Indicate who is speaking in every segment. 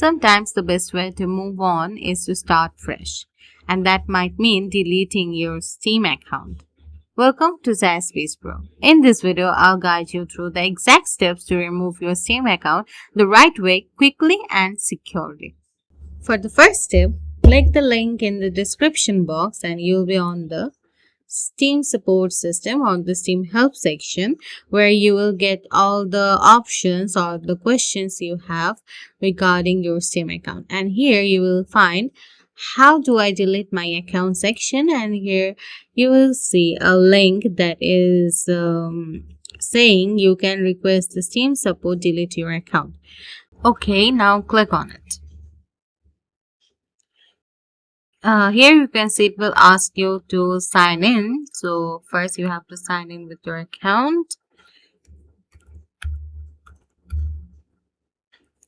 Speaker 1: Sometimes the best way to move on is to start fresh, and that might mean deleting your Steam account. Welcome to SaaS Pro. In this video, I'll guide you through the exact steps to remove your Steam account the right way, quickly and securely. For the first step, click the link in the description box and you'll be on the Steam support system or the Steam help section, where you will get all the options or the questions you have regarding your Steam account. And here you will find how do I delete my account section, and here you will see a link that is saying you can request the Steam support delete your account. Okay, now click on it. Here you can see it will ask you to sign in. So first you have to sign in with your account.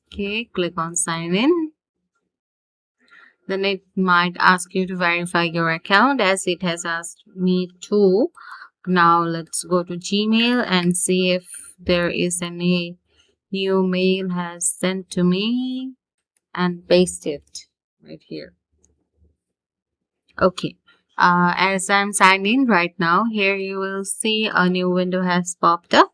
Speaker 1: Okay, click on sign in. Then it might ask you to verify your account, as it has asked me to. Now let's go to Gmail and see if there is any new mail has sent to me, and paste it right here. Okay, as I'm signed in right now, here you will see a new window has popped up.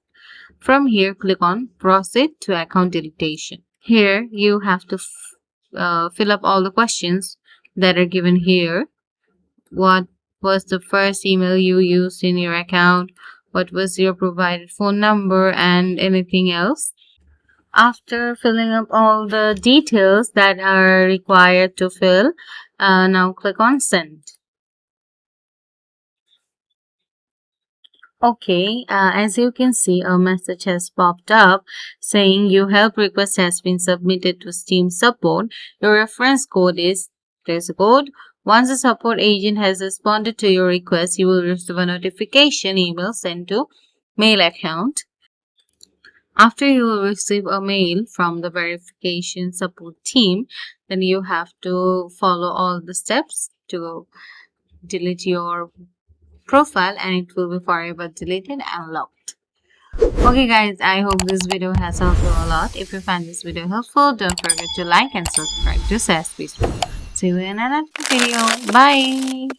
Speaker 1: From here, click on proceed to account deletion. Here you have to fill up all the questions that are given here. What was the first email you used in your account? What was your provided phone number, and anything else? After filling up all the details that are required to fill, now click on send. Okay, as you can see, a message has popped up saying your help request has been submitted to Steam support. Your reference code is, there's a code. Once the support agent has responded to your request, you will receive a notification email sent to mail account. After you will receive a mail from the verification support team, then you have to follow all the steps to delete your profile, and it will be forever deleted and locked. Okay guys, I hope this video has helped you a lot. If you find this video helpful, don't forget to like and subscribe to SaaS Pro. See you in another video. Bye.